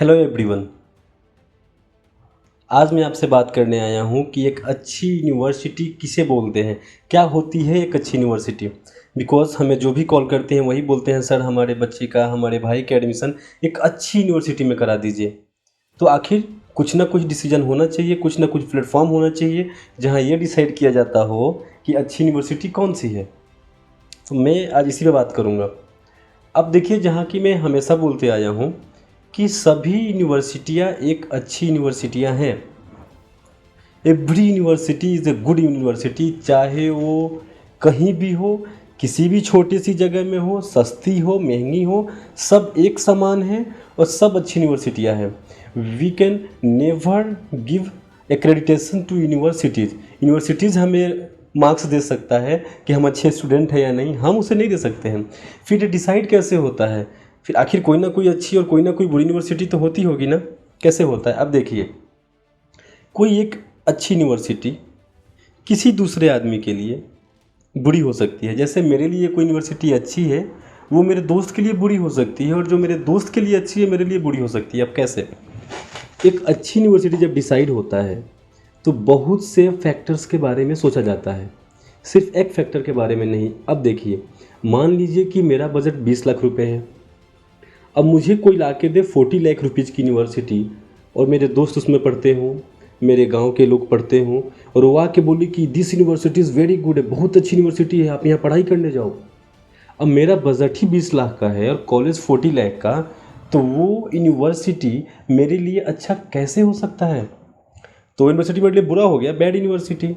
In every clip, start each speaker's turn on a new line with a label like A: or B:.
A: Hello everyone. आज मैं आपसे बात करने आया हूँ कि एक अच्छी यूनिवर्सिटी किसे बोलते हैं, क्या होती है एक अच्छी यूनिवर्सिटी। बिकॉज़ हमें जो भी कॉल करते हैं वही बोलते हैं, सर हमारे बच्चे का, हमारे भाई का एडमिशन एक अच्छी यूनिवर्सिटी में करा दीजिए। तो आखिर कुछ ना कुछ डिसीजन होना चाहिए, कुछ ना कुछ प्लेटफॉर्म होना चाहिए जहाँ ये डिसाइड किया जाता हो कि अच्छी यूनिवर्सिटी कौन सी है। तो मैं आज इसी पे बात करूँगा। अब देखिए, जहाँ की मैं हमेशा बोलते आया हूँ कि सभी यूनिवर्सिटियाँ एक अच्छी यूनिवर्सिटियाँ हैं। Every university is a good university, चाहे वो कहीं भी हो, किसी भी छोटी सी जगह में हो, सस्ती हो महंगी हो, सब एक समान है और सब अच्छी यूनिवर्सिटियाँ हैं। We can never give accreditation to universities. Universities हमें मार्क्स दे सकता है कि हम अच्छे स्टूडेंट हैं या नहीं, हम उसे नहीं दे सकते हैं। फिर ये डिसाइड कैसे होता है, फिर आखिर कोई ना कोई अच्छी और कोई ना कोई बुरी यूनिवर्सिटी तो होती होगी ना। कैसे होता है, अब देखिए, कोई एक अच्छी यूनिवर्सिटी किसी दूसरे आदमी के लिए बुरी हो सकती है। जैसे मेरे लिए कोई यूनिवर्सिटी अच्छी है, वो मेरे दोस्त के लिए बुरी हो सकती है, और जो मेरे दोस्त के लिए अच्छी है मेरे लिए बुरी हो सकती है। अब कैसे, एक अच्छी यूनिवर्सिटी जब डिसाइड होता है तो बहुत से फैक्टर्स के बारे में सोचा जाता है, सिर्फ एक फैक्टर के बारे में नहीं। अब देखिए, मान लीजिए कि मेरा बजट 20 लाख रुपए है। अब मुझे कोई ला के दे 40 लाख रुपीज़ की यूनिवर्सिटी, और मेरे दोस्त उसमें पढ़ते हों, मेरे गांव के लोग पढ़ते हों, और वो आके बोली कि this university is very good है, बहुत अच्छी यूनिवर्सिटी है, आप यहाँ पढ़ाई करने जाओ। अब मेरा बजट ही 20 लाख का है और कॉलेज 40 लाख का, तो वो यूनिवर्सिटी मेरे लिए अच्छा कैसे हो सकता है। तो यूनिवर्सिटी मेरे लिए बुरा हो गया, बैड यूनिवर्सिटी।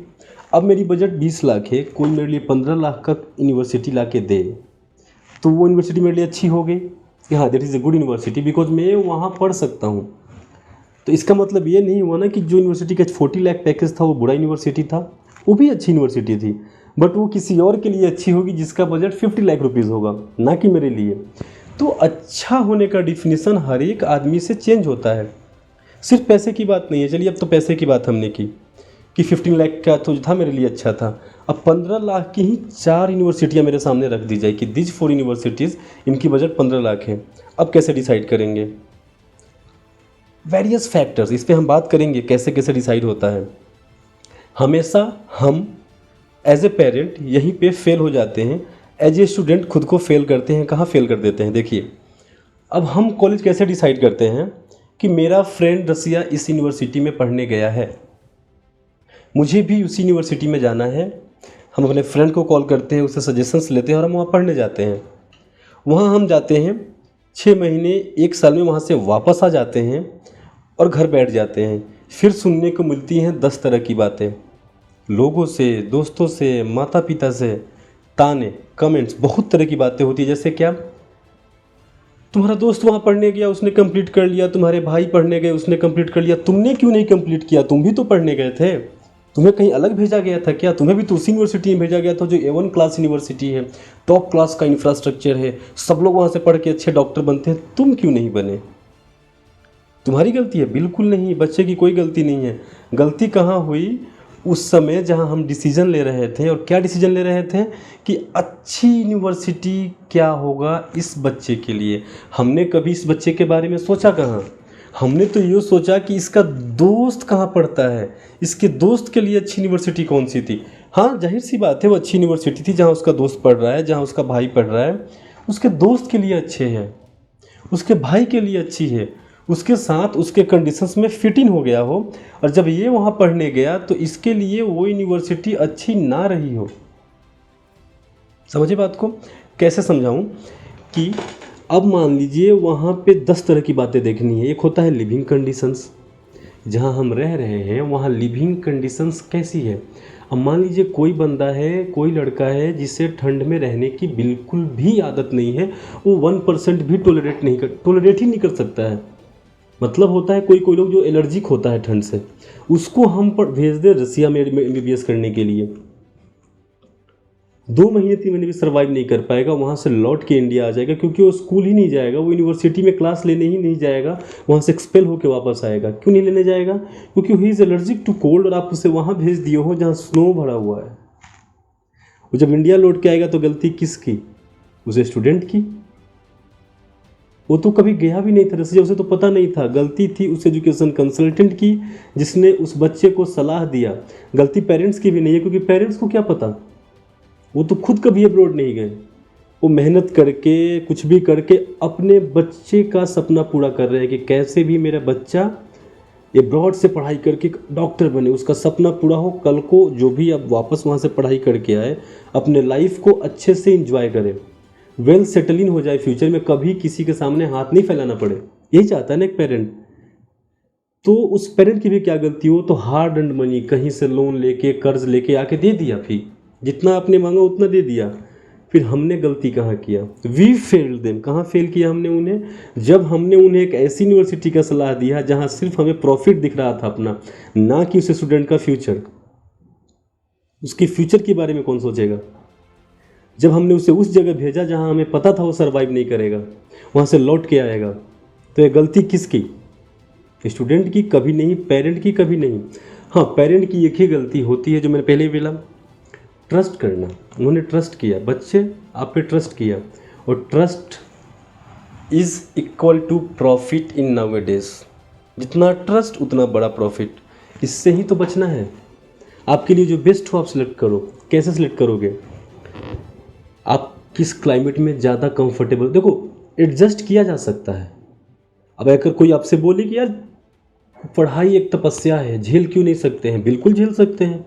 A: अब मेरी बजट 20 लाख है, कोई मेरे लिए 15 लाख का यूनिवर्सिटी ला के दे, तो वो यूनिवर्सिटी मेरे लिए अच्छी हो गई कि हाँ, that is a good university because मैं वहाँ पढ़ सकता हूँ। तो इसका मतलब ये नहीं हुआ ना कि जो यूनिवर्सिटी का 40 लाख पैकेज था वो बुरा यूनिवर्सिटी था, वो भी अच्छी यूनिवर्सिटी थी, बट वो किसी और के लिए अच्छी होगी जिसका बजट 50 लाख रुपीज़ होगा, ना कि मेरे लिए। तो अच्छा होने का डिफिनीसन हर एक आदमी से चेंज होता है, सिर्फ पैसे की बात नहीं है। चलिए, अब तो पैसे की बात हमने की कि 15 लाख का तो था मेरे लिए अच्छा था। अब 15 लाख की ही 4 यूनिवर्सिटियाँ मेरे सामने रख दी जाए कि दिस 4 यूनिवर्सिटीज़, इनकी बजट 15 लाख है। अब कैसे डिसाइड करेंगे, वेरियस फैक्टर्स, इस पर हम बात करेंगे कैसे कैसे डिसाइड होता है। हमेशा हम एज ए पेरेंट यहीं पे फेल हो जाते हैं, एज ए स्टूडेंट खुद को फेल करते हैं। कहाँ फेल कर देते हैं, देखिए, अब हम कॉलेज कैसे डिसाइड करते हैं कि मेरा फ्रेंड रसिया इस यूनिवर्सिटी में पढ़ने गया है, मुझे भी उसी यूनिवर्सिटी में जाना है। हम अपने फ्रेंड को कॉल करते हैं, उससे सजेशंस लेते हैं और हम वहाँ पढ़ने जाते हैं। वहाँ हम जाते हैं, 6 महीने 1 साल में वहाँ से वापस आ जाते हैं और घर बैठ जाते हैं। फिर सुनने को मिलती हैं 10 तरह की बातें, लोगों से, दोस्तों से, माता पिता से, ताने, कमेंट्स, बहुत तरह की बातें होती है। जैसे क्या, तुम्हारा दोस्त वहाँ पढ़ने गया, उसने कंप्लीट कर लिया, तुम्हारे भाई पढ़ने गए, उसने कंप्लीट कर लिया, तुमने क्यों नहीं कंप्लीट किया, तुम भी तो पढ़ने गए थे, तुम्हें कहीं अलग भेजा गया था क्या, तुम्हें भी तो उसी यूनिवर्सिटी में भेजा गया था जो A1 क्लास यूनिवर्सिटी है, टॉप क्लास का इंफ्रास्ट्रक्चर है, सब लोग वहाँ से पढ़ के अच्छे डॉक्टर बनते हैं, तुम क्यों नहीं बने। तुम्हारी गलती है? बिल्कुल नहीं, बच्चे की कोई गलती नहीं है। गलती कहाँ हुई, उस समय जहाँ हम डिसीजन ले रहे थे। और क्या डिसीजन ले रहे थे कि अच्छी यूनिवर्सिटी क्या होगा इस बच्चे के लिए। हमने कभी इस बच्चे के बारे में सोचा कहाँ, हमने तो ये सोचा कि इसका दोस्त कहाँ पढ़ता है, इसके दोस्त के लिए अच्छी यूनिवर्सिटी कौन सी थी। हाँ, जाहिर सी बात है, वो अच्छी यूनिवर्सिटी थी जहाँ उसका दोस्त पढ़ रहा है, जहाँ उसका भाई पढ़ रहा है, उसके दोस्त के लिए अच्छे हैं, उसके भाई के लिए अच्छी है, उसके साथ उसके कंडीशंस में फिट इन हो गया हो। और जब ये वहाँ पढ़ने गया तो इसके लिए वो यूनिवर्सिटी अच्छी ना रही हो। समझिए बात को, कैसे समझाऊं कि अब मान लीजिए वहाँ पे 10 तरह की बातें देखनी है। एक होता है लिविंग कंडीशंस, जहाँ हम रह रहे हैं वहाँ लिविंग कंडीशंस कैसी है। अब मान लीजिए कोई बंदा है, कोई लड़का है जिसे ठंड में रहने की बिल्कुल भी आदत नहीं है, वो 1% भी टोलरेट ही नहीं कर सकता है। मतलब होता है कोई कोई लोग जो एलर्जिक होता है ठंड से, उसको हम भेज दे रसिया में MBBS करने के लिए, 2 महीने 3 महीने भी सर्वाइव नहीं कर पाएगा, वहाँ से लौट के इंडिया आ जाएगा, क्योंकि वो स्कूल ही नहीं जाएगा, वो यूनिवर्सिटी में क्लास लेने ही नहीं जाएगा, वहाँ से एक्सपेल होकर वापस आएगा। क्यों नहीं लेने जाएगा, क्योंकि he is allergic to cold, और आप उसे वहाँ भेज दिए हो जहाँ स्नो भरा हुआ है। वो जब इंडिया लौट के आएगा तो गलती किसकी, उसे स्टूडेंट की। वो तो कभी गया भी नहीं था रसिया, उसे तो पता नहीं था। गलती थी उस एजुकेशन कंसल्टेंट की जिसने उस बच्चे को सलाह दिया। गलती पेरेंट्स की भी नहीं है, क्योंकि पेरेंट्स को क्या पता, वो तो खुद कभी अब्रॉड नहीं गए। वो मेहनत करके कुछ भी करके अपने बच्चे का सपना पूरा कर रहे हैं कि कैसे भी मेरा बच्चा अब्रॉड से पढ़ाई करके डॉक्टर बने, उसका सपना पूरा हो। कल को जो भी अब वापस वहाँ से पढ़ाई करके आए, अपने लाइफ को अच्छे से इंजॉय करे, वेल सेटल इन हो जाए फ्यूचर में, कभी किसी के सामने हाथ नहीं फैलाना पड़े। यही चाहता है ना एक पेरेंट। तो उस पेरेंट की भी क्या गलती हो, तो हार्ड एंड मनी कहीं से लोन लेके कर्ज लेके आके दे दिया, फिर जितना आपने मांगा उतना दे दिया। फिर हमने गलती कहाँ किया, वी फेल्ड देम। कहाँ फेल किया हमने उन्हें, जब हमने उन्हें एक ऐसी यूनिवर्सिटी का सलाह दिया जहाँ सिर्फ हमें प्रॉफिट दिख रहा था अपना, ना कि उस स्टूडेंट का फ्यूचर। उसके फ्यूचर के बारे में कौन सोचेगा। जब हमने उसे उस जगह भेजा जहाँ हमें पता था वो सर्वाइव नहीं करेगा, वहाँ से लौट के आएगा, तो ये गलती किसकी, स्टूडेंट की कभी नहीं, पेरेंट की कभी नहीं। हाँ, पेरेंट की एक ही गलती होती है जो मैंने पहले ही बोला, ट्रस्ट करना। उन्होंने ट्रस्ट किया, बच्चे आप पे ट्रस्ट किया, और trust is equal to profit in nowadays. जितना ट्रस्ट उतना बड़ा प्रॉफिट, इससे ही तो बचना है। आपके लिए जो बेस्ट हो आप सिलेक्ट करो। कैसे सिलेक्ट करोगे, आप किस क्लाइमेट में ज़्यादा कंफर्टेबल, देखो एडजस्ट किया जा सकता है। अब अगर कोई आपसे बोले कि यार पढ़ाई एक तपस्या है, झेल क्यों नहीं सकते हैं, बिल्कुल झेल सकते हैं।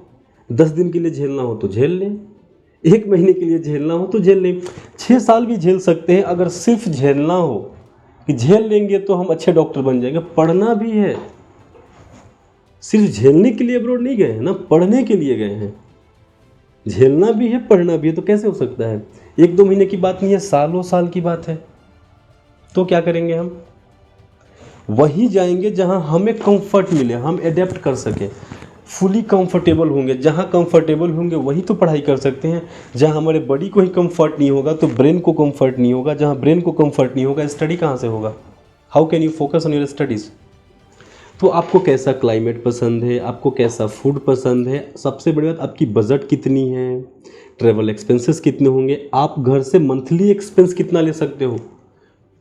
A: 10 दिन के लिए झेलना हो तो झेल लें, 1 महीने के लिए झेलना हो तो झेल लें, 6 साल भी झेल सकते हैं। अगर सिर्फ झेलना हो कि झेल लेंगे तो हम अच्छे डॉक्टर बन जाएंगे, पढ़ना भी है। सिर्फ झेलने के लिए अब्रॉड नहीं गए हैं ना, पढ़ने के लिए गए हैं। झेलना भी है, पढ़ना भी है, तो कैसे हो सकता है। 1-2 महीने की बात नहीं है, सालों साल की बात है। तो क्या करेंगे, हम वहीं जाएंगे जहां हमें कंफर्ट मिले, हम एडेप्ट कर सके, फुली कंफर्टेबल होंगे। जहां कंफर्टेबल होंगे वही तो पढ़ाई कर सकते हैं। जहां हमारे बॉडी को ही कंफर्ट नहीं होगा तो ब्रेन को कंफर्ट नहीं होगा, जहां ब्रेन को कंफर्ट नहीं होगा स्टडी कहाँ से होगा। How can you focus on your studies. तो आपको कैसा क्लाइमेट पसंद है, आपको कैसा फूड पसंद है, सबसे बड़ी बात आपकी बजट कितनी है, ट्रैवल एक्सपेंसेस कितने होंगे, आप घर से मंथली एक्सपेंस कितना ले सकते हो।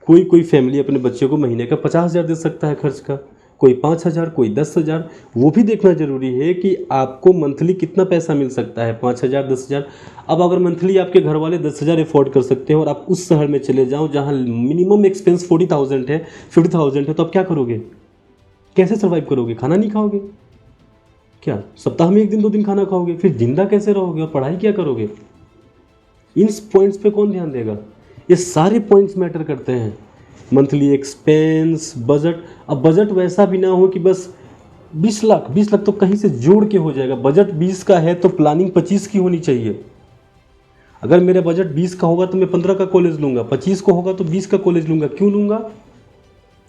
A: कोई फैमिली अपने बच्चे को महीने का 50,000 दे सकता है खर्च का, कोई 5,000, कोई 10,000। वो भी देखना जरूरी है कि आपको मंथली कितना पैसा मिल सकता है, 5,000, 10,000। अब अगर मंथली आपके घर वाले 10,000 अफोर्ड कर सकते हैं और आप उस शहर में चले जाओ जहाँ मिनिमम एक्सपेंस 40,000 है, 50,000 है, तो आप क्या करोगे, कैसे सर्वाइव करोगे। खाना नहीं खाओगे क्या, सप्ताह में 1 दिन 2 दिन खाना खाओगे, फिर जिंदा कैसे रहोगे और पढ़ाई क्या करोगे। इन पॉइंट्स पे कौन ध्यान देगा, ये सारे पॉइंट्स मैटर करते हैं। Monthly expense, budget. अब बजट वैसा भी ना हो कि बस 20 लाख, 20 लाख तो कहीं से जोड़ के हो जाएगा। बजट 20 का है तो प्लानिंग 25 की होनी चाहिए। अगर मेरा बजट 20 का होगा तो मैं 15 का कॉलेज लूँगा, 25 को होगा तो 20 का कॉलेज लूँगा। क्यों लूँगा,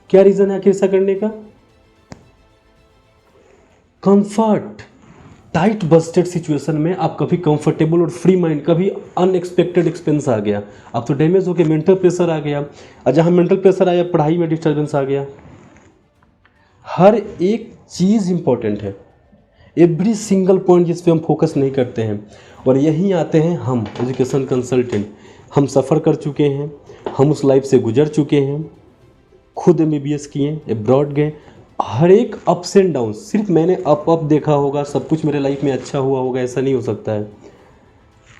A: क्या रीज़न है आखिर ऐसा करने का। कंफर्ट। टाइट बजटेड सिचुएशन में आप कभी कंफर्टेबल और फ्री माइंड, कभी अनएक्सपेक्टेड एक्सपेंस आ गया, आप तो डैमेज हो गए, मेंटल प्रेशर आ गया, और जहाँ मेंटल प्रेशर आया पढ़ाई में डिस्टर्बेंस आ गया। हर एक चीज़ इंपॉर्टेंट है, एवरी सिंगल पॉइंट जिस पे हम फोकस नहीं करते हैं। और यहीं आते हैं हम एजुकेशन कंसल्टेंट। हम सफ़र कर चुके हैं, हम उस लाइफ से गुजर चुके हैं, खुद MBBS किए, अब्रॉड गए। हर एक अप्स एंड डाउन, सिर्फ मैंने अप देखा होगा, सब कुछ मेरे लाइफ में अच्छा हुआ होगा, ऐसा नहीं हो सकता है।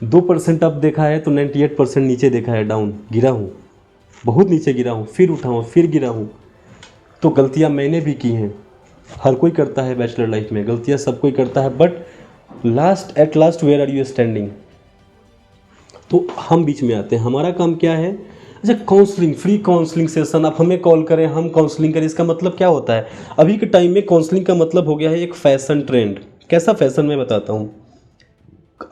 A: 2% अप देखा है तो 98% नीचे देखा है, डाउन गिरा हूँ, बहुत नीचे गिरा हूँ, फिर उठा हूँ, फिर गिरा हूँ। तो गलतियाँ मैंने भी की हैं, हर कोई करता है बैचलर लाइफ में, गलतियाँ सब कोई करता है। But at last where are you standing. तो हम बीच में आते हैं, हमारा काम क्या है। अच्छा, काउंसलिंग, फ्री काउंसलिंग सेशन, आप हमें कॉल करें, हम काउंसलिंग करें, इसका मतलब क्या होता है। अभी के टाइम में काउंसलिंग का मतलब हो गया है एक फैशन ट्रेंड। कैसा फैशन, मैं बताता हूँ।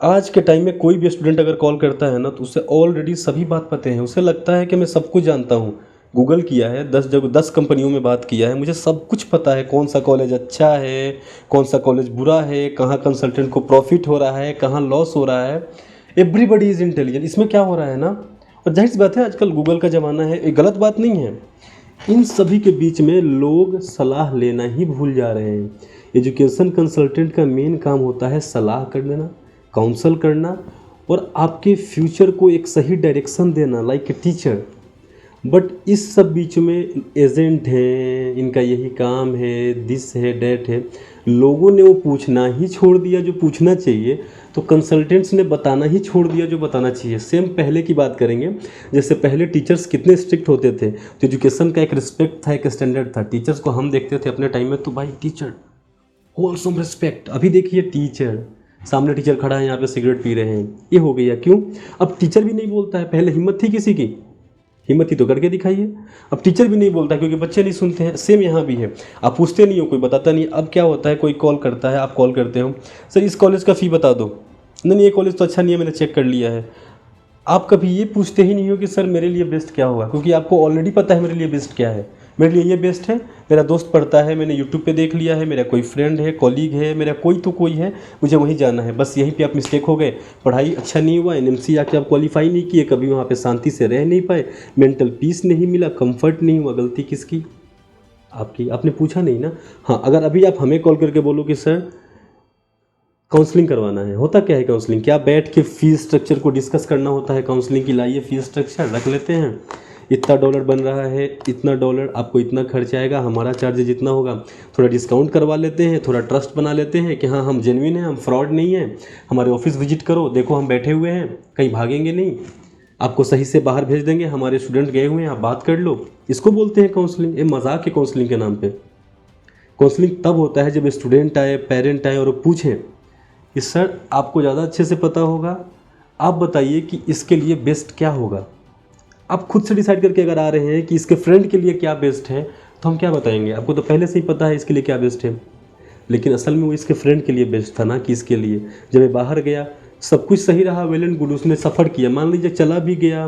A: आज के टाइम में कोई भी स्टूडेंट अगर कॉल करता है ना, तो उसे ऑलरेडी सभी बात पता है। उसे लगता है कि मैं सब कुछ जानता हूँ, गूगल किया है, 10 जगह 10 कंपनियों में बात किया है, मुझे सब कुछ पता है, कौन सा कॉलेज अच्छा है, कौन सा कॉलेज बुरा है, कहाँ कंसल्टेंट को प्रॉफिट हो रहा है, कहाँ लॉस हो रहा है। Everybody is intelligent. इसमें क्या हो रहा है ना, और जाहिर सी बात है आजकल गूगल का ज़माना है, ये गलत बात नहीं है। इन सभी के बीच में लोग सलाह लेना ही भूल जा रहे हैं। एजुकेशन कंसल्टेंट का मेन काम होता है सलाह कर देना, काउंसल करना, और आपके फ्यूचर को एक सही डायरेक्शन देना, लाइक ए टीचर। बट इस सब बीच में एजेंट हैं, इनका यही काम है, दिस है डेट है, लोगों ने वो पूछना ही छोड़ दिया जो पूछना चाहिए, तो कंसल्टेंट्स ने बताना ही छोड़ दिया जो बताना चाहिए। सेम पहले की बात करेंगे, जैसे पहले टीचर्स कितने स्ट्रिक्ट होते थे, तो एजुकेशन का एक रिस्पेक्ट था, एक स्टैंडर्ड था, टीचर्स को हम देखते थे अपने टाइम में तो भाई टीचर होलसम रिस्पेक्ट। अभी देखिए टीचर, सामने टीचर खड़ा है यहाँ पे सिगरेट पी रहे हैं, ये हो गया क्यों? अब टीचर भी नहीं बोलता है, पहले हिम्मत थी किसी की, हिम्मत ही तो करके दिखाइए। अब टीचर भी नहीं बोलता क्योंकि बच्चे नहीं सुनते हैं। सेम यहाँ भी है, आप पूछते नहीं हो, कोई बताता नहीं। अब क्या होता है, कोई कॉल करता है, आप कॉल करते हो, सर इस कॉलेज का फ़ी बता दो, नहीं ये कॉलेज तो अच्छा नहीं है, मैंने चेक कर लिया है। आप कभी ये पूछते ही नहीं हो कि सर मेरे लिए बेस्ट क्या होगा, क्योंकि आपको ऑलरेडी पता है मेरे लिए बेस्ट क्या है। मेरे लिए ये बेस्ट है, मेरा दोस्त पढ़ता है, मैंने यूट्यूब पे देख लिया है, मेरा कोई फ्रेंड है, कॉलीग है, मेरा कोई तो कोई है, मुझे वहीं जाना है। बस यहीं पे आप मिस्टेक हो गए, पढ़ाई अच्छा नहीं हुआ, एनएमसी आके आप क्वालिफाई नहीं किए, कभी वहाँ पे शांति से रह नहीं पाए, मेंटल पीस नहीं मिला, कंफर्ट नहीं हुआ। गलती किसकी? आपकी। आपने पूछा नहीं ना। हाँ, अगर अभी आप हमें कॉल करके बोलो कि सर काउंसलिंग करवाना है, होता क्या है काउंसलिंग? क्या बैठ के फीस स्ट्रक्चर को डिस्कस करना होता है काउंसलिंग की? लाइए फीस स्ट्रक्चर रख लेते हैं, इतना डॉलर बन रहा है, इतना डॉलर आपको इतना खर्च आएगा, हमारा चार्ज जितना होगा, थोड़ा डिस्काउंट करवा लेते हैं, थोड़ा ट्रस्ट बना लेते हैं कि हाँ हम जेन्युइन हैं, हम फ्रॉड नहीं हैं, हमारे ऑफिस विजिट करो, देखो हम बैठे हुए हैं, कहीं भागेंगे नहीं, आपको सही से बाहर भेज देंगे, हमारे स्टूडेंट गए हुए हैं, आप बात कर लो। इसको बोलते हैं काउंसलिंग। ये मजाक है काउंसलिंग के नाम पे। काउंसलिंग तब होता है जब स्टूडेंट आए, पेरेंट आए और वो पूछें कि सर आपको ज़्यादा अच्छे से पता होगा, आप बताइए कि इसके लिए बेस्ट क्या होगा। आप खुद से डिसाइड करके अगर आ रहे हैं कि इसके फ्रेंड के लिए क्या बेस्ट है, तो हम क्या बताएंगे? आपको तो पहले से ही पता है इसके लिए क्या बेस्ट है, लेकिन असल में वो इसके फ्रेंड के लिए बेस्ट था ना कि इसके लिए। जब ये बाहर गया, सब कुछ सही रहा, वेल एंड गुड, उसने सफ़र किया, मान लीजिए चला भी गया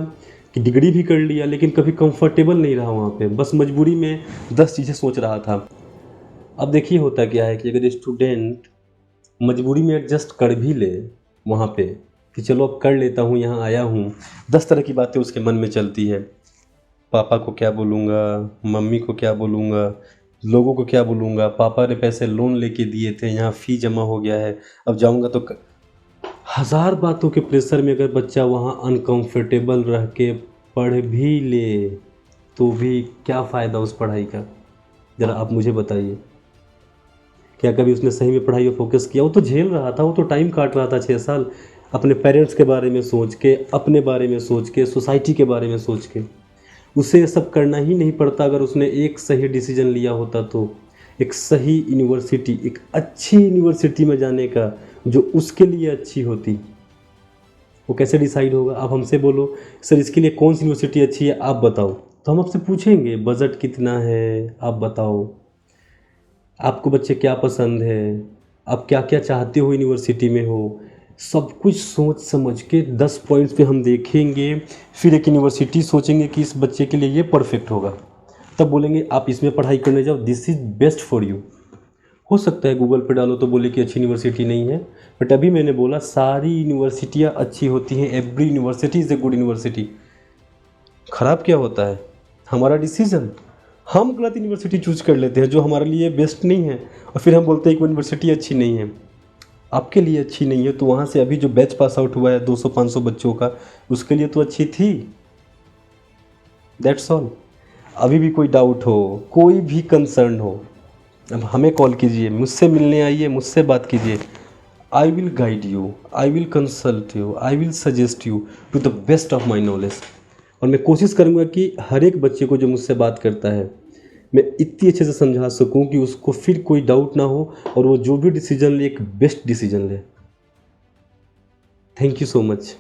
A: कि डिग्री भी कर लिया, लेकिन कभी कंफर्टेबल नहीं रहा वहाँ पे, बस मजबूरी में 10 चीज़ें सोच रहा था। अब देखिए होता क्या है कि अगर स्टूडेंट मजबूरी में एडजस्ट कर भी ले वहाँ पे कि चलो अब कर लेता हूँ, यहाँ आया हूँ, 10 तरह की बातें उसके मन में चलती है। पापा को क्या बोलूँगा, मम्मी को क्या बोलूँगा, लोगों को क्या बोलूँगा, पापा ने पैसे लोन लेके दिए थे, यहाँ फ़ी जमा हो गया है, अब जाऊँगा तो हज़ार बातों के प्रेशर में अगर बच्चा वहाँ अनकंफर्टेबल रह के पढ़ भी ले, तो भी क्या फ़ायदा उस पढ़ाई का? ज़रा आप मुझे बताइए। क्या कभी उसने सही में पढ़ाई पे फोकस किया? वो तो झेल रहा था, वो तो टाइम काट रहा था 6 साल, अपने पेरेंट्स के बारे में सोच के, अपने बारे में सोच के, सोसाइटी के बारे में सोच के। उसे ये सब करना ही नहीं पड़ता अगर उसने एक सही डिसीजन लिया होता तो। एक सही यूनिवर्सिटी, एक अच्छी यूनिवर्सिटी में जाने का, जो उसके लिए अच्छी होती। वो कैसे डिसाइड होगा? आप हमसे बोलो सर इसके लिए कौन सी यूनिवर्सिटी अच्छी है, आप बताओ, तो हम आपसे पूछेंगे बजट कितना है, आप बताओ, आपको बच्चे क्या पसंद है, आप क्या क्या चाहते हो यूनिवर्सिटी में हो, सब कुछ सोच समझ के 10 पॉइंट्स पे हम देखेंगे, फिर एक यूनिवर्सिटी सोचेंगे कि इस बच्चे के लिए ये परफेक्ट होगा, तब बोलेंगे आप इसमें पढ़ाई करने जाओ, this is best for you. हो सकता है गूगल पे डालो तो बोले कि अच्छी यूनिवर्सिटी नहीं है, बट अभी मैंने बोला सारी यूनिवर्सिटियाँ अच्छी होती हैं, every university is a good university. ख़राब क्या होता है? हमारा डिसीजन। हम गलत यूनिवर्सिटी चूज कर लेते हैं जो हमारे लिए बेस्ट नहीं है, और फिर हम बोलते हैं कि वो यूनिवर्सिटी अच्छी नहीं है। आपके लिए अच्छी नहीं है तो वहाँ से अभी जो बैच पास आउट हुआ है 200-500 बच्चों का, उसके लिए तो अच्छी थी। That's all. अभी भी कोई डाउट हो, कोई भी कंसर्न हो, अब हमें कॉल कीजिए, मुझसे मिलने आइए, मुझसे बात कीजिए। I will guide you, I will consult you, I will suggest you to the best of my knowledge. और मैं कोशिश करूँगा कि हर एक बच्चे को जो मुझसे बात करता है, मैं इतनी अच्छे से समझा सकूँ कि उसको फिर कोई डाउट ना हो, और वो जो भी डिसीजन ले एक बेस्ट डिसीजन ले। Thank you so much.